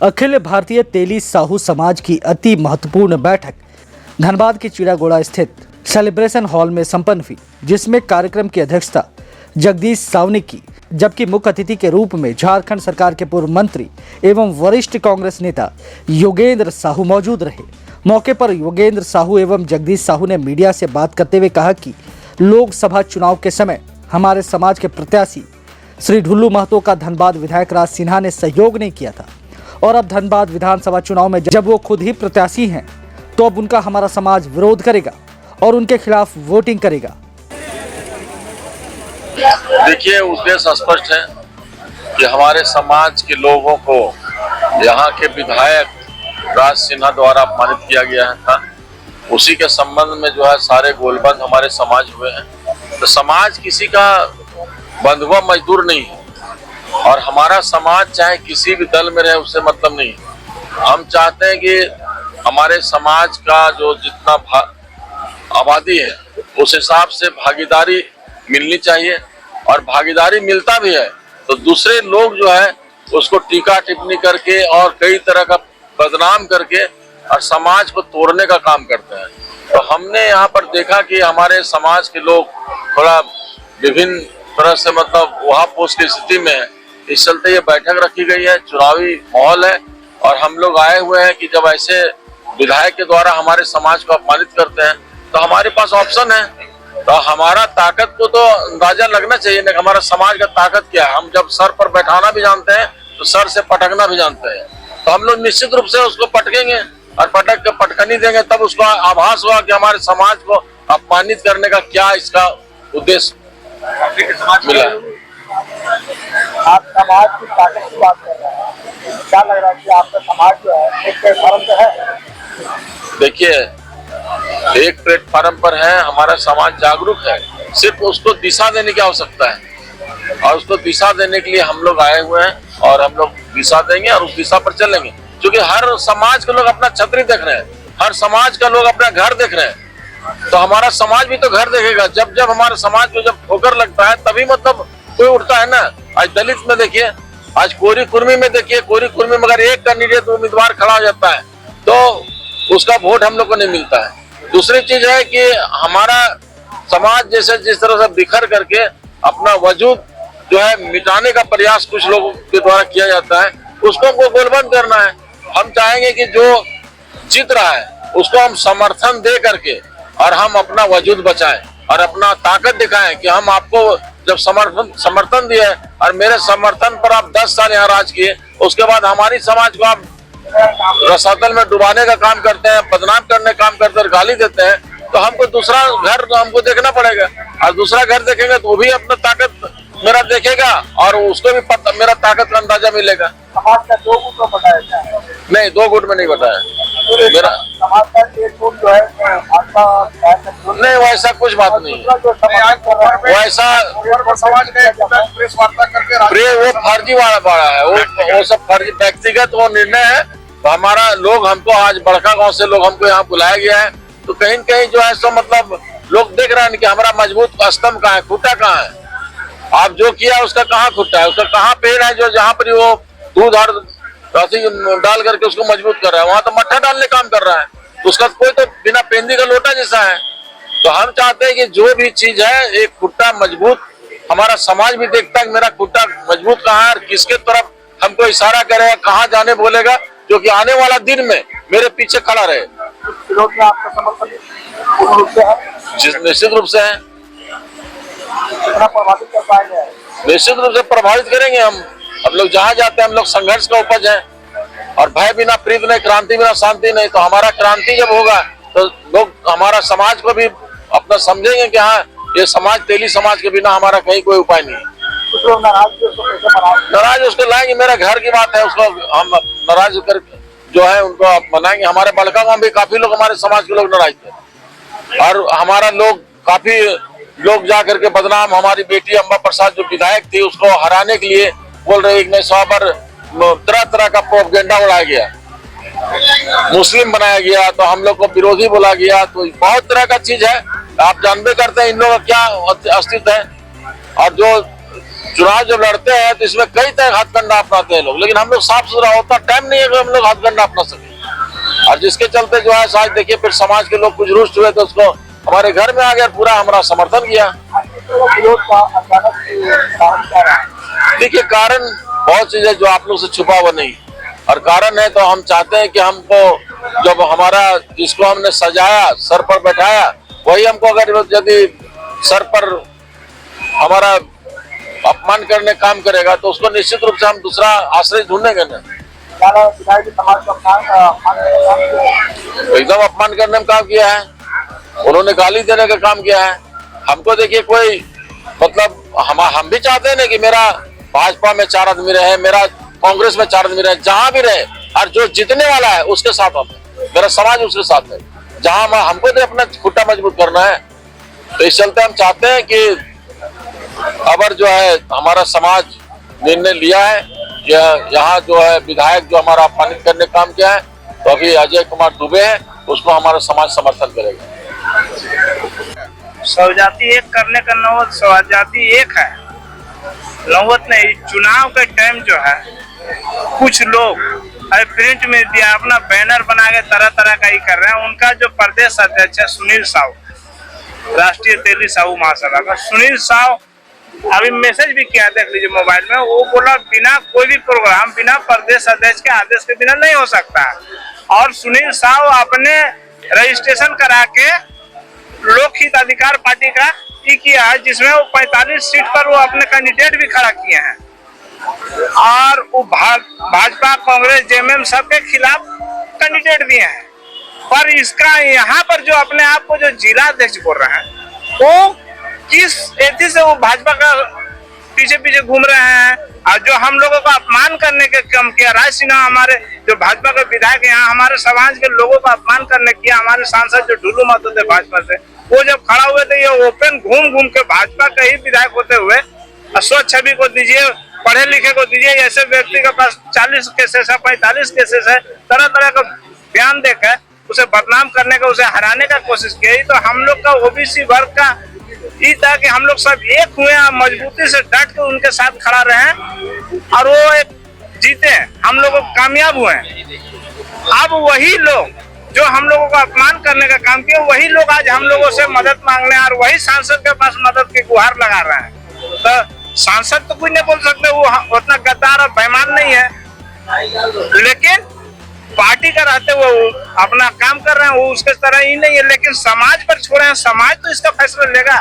अखिल भारतीय तेली साहू समाज की अति महत्वपूर्ण बैठक धनबाद के चिड़ागोड़ा स्थित सेलिब्रेशन हॉल में संपन्न हुई, जिसमें कार्यक्रम की अध्यक्षता जगदीश साहू ने की, जबकि मुख्य अतिथि के रूप में झारखंड सरकार के पूर्व मंत्री एवं वरिष्ठ कांग्रेस नेता योगेंद्र साहू मौजूद रहे। मौके पर योगेंद्र साहू एवं जगदीश साहू ने मीडिया से बात करते हुए कहा कि लोकसभा चुनाव के समय हमारे समाज के प्रत्याशी श्री ढुल्लू महतो का धनबाद विधायक राज सिन्हा ने सहयोग नहीं किया था, और अब धनबाद विधानसभा चुनाव में जब वो खुद ही प्रत्याशी हैं, तो अब उनका हमारा समाज विरोध करेगा और उनके खिलाफ वोटिंग करेगा। देखिए, उद्देश्य स्पष्ट है कि हमारे समाज के लोगों को यहाँ के विधायक राज सिन्हा द्वारा अपमानित किया गया था। उसी के संबंध में जो है सारे गोलबंद हमारे समाज हुए हैं। तो समाज किसी का बंधुआ मजदूर नहीं है, और हमारा समाज चाहे किसी भी दल में रहे उससे मतलब नहीं है। हम चाहते हैं कि हमारे समाज का जो जितना आबादी है उस हिसाब से भागीदारी मिलनी चाहिए, और भागीदारी मिलता भी है तो दूसरे लोग जो है उसको टीका टिप्पणी करके और कई तरह का बदनाम करके और समाज को तोड़ने का काम करते हैं। तो हमने यहाँ पर देखा कि हमारे समाज के लोग थोड़ा विभिन्न तरह से मतलब वहाँ पोस्ट की स्थिति में है। इस चलते ये बैठक रखी गई है, चुनावी माहौल है, और हम लोग आए हुए हैं कि जब ऐसे विधायक के द्वारा हमारे समाज को अपमानित करते हैं तो हमारे पास ऑप्शन है। तो हमारा ताकत को तो अंदाजा लगना चाहिए ना, हमारा समाज का ताकत क्या है। हम जब सर पर बैठाना भी जानते हैं तो सर से पटकना भी जानते हैं। तो हम लोग निश्चित रूप से उसको पटकेंगे और पटक के पटकनी देंगे, तब उसको आभास होगा कि हमारे समाज को अपमानित करने का क्या इसका उद्देश्य मिला। आप समाज की ताकत की बात कर रहे हैं, क्या लग रहा है कि आपका समाज जो है एक प्लेटफॉर्म पे है? देखिए, एक प्लेटफॉर्म पर है, हमारा समाज जागरूक है। सिर्फ उसको दिशा देने की आवश्यकता है, और उसको दिशा देने के लिए हम लोग आए हुए हैं, और हम लोग दिशा देंगे और उस दिशा पर चलेंगे। क्योंकि हर समाज के लोग अपना छतरी देख रहे हैं, हर समाज का लोग अपना घर देख रहे हैं, तो हमारा समाज भी तो घर देखेगा। जब जब हमारे समाज को जब ठोकर लगता है तभी मतलब कोई उठता है ना। आज दलित में देखिए, आज कोरी कुर्मी में देखिए, कोरी कुर्मी में अगर एक कैंडिडेट उम्मीदवार खड़ा हो जाता है तो उसका वोट हम लोग को नहीं मिलता है। दूसरी चीज है कि हमारा समाज जैसे जिस तरह से बिखर करके अपना वजूद जो है मिटाने का प्रयास कुछ लोगों के द्वारा किया जाता है, उसको हमको गोलबंद करना है। हम चाहेंगे कि जो जीत रहा है उसको हम समर्थन दे करके और हम अपना वजूद बचाएं और अपना ताकत दिखाएं कि हम आपको जब समर्थन दिए और मेरे समर्थन पर आप 10 साल यहाँ राज किए, उसके बाद हमारी समाज को आप रसातल में डुबाने का काम करते हैं, बदनाम करने का काम करते हैं, गाली देते हैं, तो हमको दूसरा घर हमको देखना पड़ेगा। और दूसरा घर देखेंगे तो वो भी अपना ताकत मेरा देखेगा और उसको भी मेरा ताकत का अंदाजा मिलेगा। समाज का 2 गुट को बताया है? नहीं, 2 गुट में नहीं बताया मेरा समाज का 1 गुट जो है आपका नहीं, वैसा कुछ बात नहीं है। वैसा समाज ने प्रेस वार्ता करके वो फर्जी वाला है, वो सब फर्जी व्यक्तिगत वो निर्णय है। तो हमारा लोग हमको आज बड़का गांव से लोग हमको यहाँ बुलाया गया है, तो कहीं न कहीं जो है सो मतलब लोग देख रहे हैं कि हमारा मजबूत स्तंभ कहाँ है, खुटा कहाँ है। आप जो किया उसका कहाँ खुटा है, उसका कहाँ पेड़ है जो जहाँ पर वो दूध और रस्सी डाल करके उसको मजबूत कर रहा है, वहां तो मट्ठा डालने काम कर रहा है, तो उसका कोई तो बिना पेंदी का लोटा जैसा है। तो हम चाहते हैं कि जो भी चीज है एक खुट्टा मजबूत, हमारा समाज भी देखता है मेरा खुट्टा मजबूत कहाँ है और किसके तरफ हमको इशारा करेगा, कहाँ जाने बोलेगा, क्योंकि आने वाला दिन में मेरे पीछे खड़ा रहे। आपका समर्थन निश्चित रूप से है, प्रभावित कर पाएंगे, निश्चित रूप से प्रभावित करेंगे। हम लोग जहाँ जाते हैं हम लोग संघर्ष का उपज है, और भय बिना प्रीत नहीं, क्रांति बिना शांति नहीं। तो हमारा क्रांति जब होगा तो लोग हमारा समाज को भी अपना समझेंगे कि हाँ, ये समाज तेली समाज के बिना हमारा कहीं कोई उपाय नहीं है। कुछ लोग नाराज उसको लाएंगे, मेरा घर की बात है, उसको हम नाराज कर जो है उनको मनाएंगे। हमारे बड़का गांव भी काफी लोग हमारे समाज के लोग नाराज थे, और हमारा लोग काफी लोग जा करके बदनाम, हमारी बेटी अम्बा प्रसाद जो विधायक थी उसको हराने के लिए बोल रहे, एक नशा पर तरह तरह का प्रोपगेंडा उड़ाया गया, मुस्लिम बनाया गया, तो हम लोग को विरोधी बोला गया। तो बहुत तरह का चीज है, आप जानबे करते हैं इन लोगों का क्या अस्तित्व है। और जो चुनाव जब लड़ते हैं तो इसमें कई तरह हाथकंडा अपनाते हैं लोग, लेकिन हम लोग साफ सुथरा होता टाइम नहीं है कि हम लोग हाथकंडा अपना सके। और जिसके चलते जो है आज देखिए फिर समाज के लोग कुछ रुष्ट हुए तो उसको हमारे घर में आ गया, पूरा हमारा समर्थन किया। देखिए कारण बहुत चीजें जो आप लोग से छुपा हुआ नहीं, और कारण है तो हम चाहते हैं कि हमको जब हमारा जिसको हमने सजाया सर पर बैठाया वही हमको अगर यदि सर पर हमारा अपमान करने काम करेगा तो उसको निश्चित रूप से हम दूसरा आश्रय ढूंढेंगे ना। एकदम अपमान करने में काम किया है, उन्होंने गाली देने का काम किया है हमको। देखिए कोई मतलब हम भी चाहते हैं ना कि मेरा भाजपा में 4 आदमी रहे, मेरा कांग्रेस में 4 आदमी रहे, जहां भी रहे, और जो जीतने वाला है उसके साथ हम, मेरा समाज उसके साथ है, जहां हमको तो अपना खुट्टा मजबूत करना है। तो इस चलते हम चाहते हैं कि अबर जो है हमारा समाज निर्णय लिया है, यहाँ जो है विधायक जो हमारा अपमानित करने काम किया है, तो अभी अजय कुमार दुबे है, उसको हमारा समाज समर्थन करेगा। स्वजाति एक करने का नौबत स्वजाति एक है, नौबत नहीं। चुनाव के टाइम जो है कुछ लोग प्रिंट मीडिया अपना बैनर बना के तरह तरह का ही कर रहे हैं। उनका जो प्रदेश अध्यक्ष है सुनील साहू, राष्ट्रीय तेली साहू महासभा का सुनील साहू, अभी मैसेज भी किया देख लीजिए मोबाइल में, वो बोला बिना कोई भी प्रोग्राम बिना प्रदेश अध्यक्ष के आदेश के बिना नहीं हो सकता। और सुनील साहू अपने रजिस्ट्रेशन करा के लोक हित अधिकार पार्टी का किया है, जिसमें वो 45 सीट पर वो अपने कैंडिडेट भी खड़ा किए हैं, और वो भाजपा कांग्रेस जेएमएम सबके खिलाफ कैंडिडेट दिए हैं। पर इसका यहाँ पर जो अपने आप को जो जिला अध्यक्ष बोल रहे हैं, वो किस एथी से वो भाजपा का पीछे पीछे घूम रहे हैं, और जो हम लोगों का अपमान करने के काम किया। राज सिन्हा हमारे जो भाजपा के विधायक यहाँ हमारे समाज के लोगों का अपमान करने किया। हमारे सांसद जो ढुलू महतो थे भाजपा से, वो जब खड़ा हुए थे, ये ओपन घूम घूम के भाजपा के ही विधायक होते हुए स्वच्छ छवि को दीजिए, पढ़े लिखे को दीजिए, ऐसे व्यक्ति के पास 40 केसेस है, 45 केसेस है, तरह तरह का बयान देकर उसे बदनाम करने का, उसे हराने का कोशिश की। तो हम लोग का ओबीसी वर्ग का ये था कि हम लोग सब एक हुए, मजबूती से डट के उनके साथ खड़ा रहे, और वो एक जीते, हम लोग कामयाब हुए। अब वही लोग जो हम लोगों का अपमान करने का काम किया, वही लोग आज हम लोगों से मदद मांगने और वही सांसद के पास मदद की गुहार लगा रहे हैं। तो सांसद तो कुछ नहीं बोल सकते, वो उतना गद्दार और बेईमान नहीं है, लेकिन पार्टी का रहते वो अपना काम कर रहे हैं, वो उसके तरह ही नहीं है। लेकिन समाज पर छोड़े हैं, समाज तो इसका फैसला लेगा।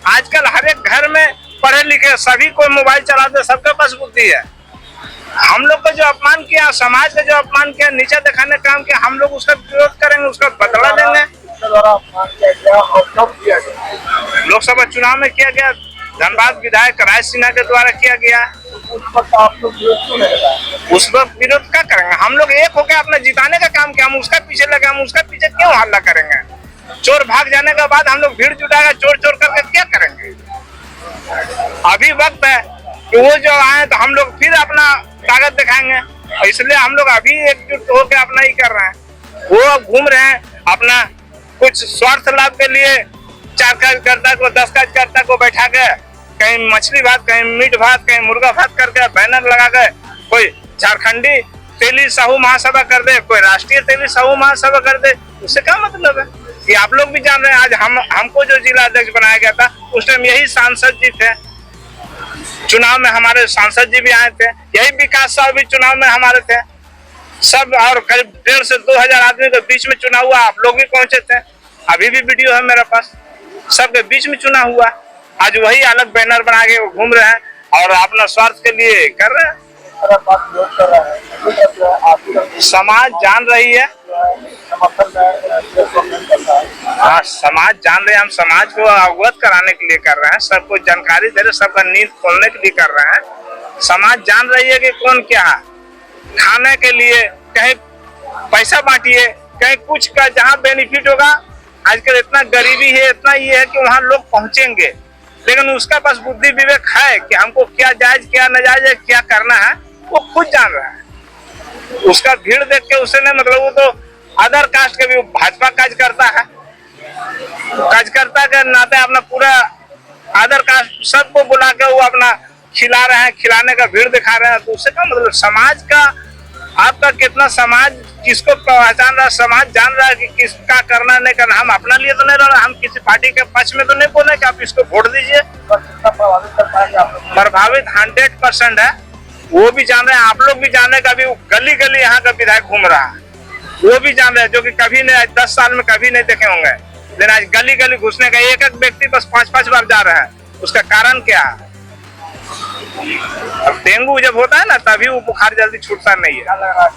आजकल हर एक घर में पढ़े लिखे सभी कोई मोबाइल चलाते, सबके पास बुद्धि है। हम लोग का जो अपमान किया, समाज का जो अपमान किया, नीचे दिखाने का काम किया, हम लोग उसका विरोध करेंगे, उसका बदला देंगे। लोकसभा चुनाव में किया गया, धनबाद विधायक राज सिन्हा के द्वारा किया गया, उस पर विरोध क्या करेंगे? हम लोग एक होकर अपना जिताने का काम किया, हम उसका पीछे लगे, हम उसका पीछे क्यों हल्ला करेंगे? चोर भाग जाने के बाद हम लोग भीड़ जुटाएंगे, चोर चोर करके क्या करेंगे? अभी वक्त है कि वो जो आए तो हम लोग फिर अपना ताकत दिखाएंगे, इसलिए हम लोग अभी एकजुट होकर अपना ही कर रहे हैं। वो घूम रहे हैं अपना कुछ स्वार्थ लाभ के लिए, 4 कार्यकर्ता को 10 कार्यकर्ता को बैठा के कहीं मछली भात, कहीं मीट भात, कहीं मुर्गा भात करके बैनर लगा के कोई झारखंडी तेली साहू महासभा कर दे, कोई राष्ट्रीय तेली साहू महासभा कर दे, उससे क्या मतलब है? कि आप लोग भी जान रहे हैं, आज हमको जो जिला अध्यक्ष बनाया गया था उस टाइम यही सांसद जी थे, चुनाव में हमारे सांसद जी भी आए थे, यही विकास साहब भी चुनाव में हमारे थे सब, और करीब 1,500 से 2,000 आदमी के बीच में चुनाव हुआ, आप लोग भी पहुंचे थे, अभी भी वीडियो है मेरे पास, सबके बीच में चुनाव हुआ। आज वही अलग बैनर बना के वो घूम रहे हैं और अपना स्वार्थ के लिए कर रहे हैं। समाज जान रही है, हाँ समाज जान रहे हैं, हम समाज को अवगत कराने के लिए कर रहे हैं, सबको जानकारी दे रहे, सबका नींद खोलने के लिए कर रहे हैं। समाज जान रही है कि कौन क्या है, खाने के लिए कहीं पैसा बांटिए, कहीं कुछ का जहाँ बेनिफिट होगा। आजकल इतना गरीबी है, इतना ये है कि वहाँ लोग पहुंचेंगे, लेकिन उसका पास बुद्धि विवेक है कि हमको क्या जायज क्या नाजायज है, क्या करना है, वो खुद जान रहा है। उसका भीड़ देख के उसे नहीं मतलब, वो तो अदर कास्ट के भी भाजपा काज करता है, कार्यकर्ता के नाते अपना पूरा अदर कास्ट सबको बुला के वो अपना खिला रहे हैं, खिलाने का भीड़ दिखा रहे हैं, तो उससे का मतलब समाज का आपका कितना समाज किसको पहचान रहा है, समाज जान रहा है कि किसका करना नहीं करना। हम अपना लिए तो नहीं रह रहे, हम किसी पार्टी के पक्ष में तो नहीं बोले कि आप इसको वोट दीजिए। कितना प्रभावित कर पाएंगे आप लोग? प्रभावित 100% है, वो भी जान रहे हैं, आप लोग भी जान रहे हैं। कभी गली गली यहाँ का विधायक घूम रहा है, वो भी जान रहे हैं, जो कि कभी नहीं, 10 साल में कभी नहीं देखे होंगे। लेकिन आज गली गली घुसने का एक एक व्यक्ति बस 5-5 बार जा रहा है। उसका कारण क्या है? अब डेंगू जब होता है ना, तभी वो बुखार जल्दी छूटता नहीं है। क्या लग रहा है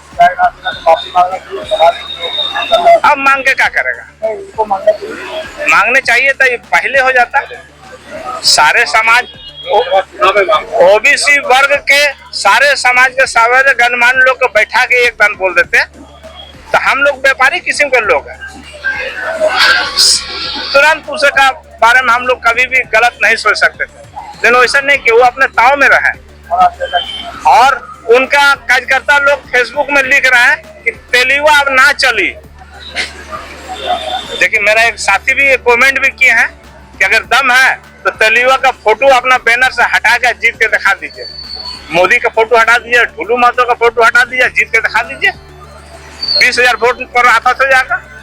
माफी मांगने के लिए समाज अब मांग के क्या करेगा? इनको मांगने के लिए मांगने चाहिए था, ये पहले हो जाता। सारे समाज ओबीसी वर्ग के सारे समाज के सारे गणमान्य लोग को बैठा के एक बार बोल देते, तो हम लोग व्यापारी किस्म के लोग हैं, तुरंत उसका बारे में हम लोग कभी भी गलत नहीं सोच सकते थे। लेकिन वैसा नहीं कि वो अपने ताव में रहे। और उनका कार्यकर्ता लोग फेसबुक में लिख रहे हैं कि तेलीवा अब ना चली। देखिए, मेरा एक साथी भी कमेंट भी किए हैं कि अगर दम है तो तेलीवा का फोटो अपना बैनर से हटा के जीत के दिखा दीजिए। मोदी का फोटो हटा दीजिए, ढुलू महतो का फोटो हटा दीजिए, जीत के दिखा दीजिए। 20,000 वोट पर आता तो जाकर।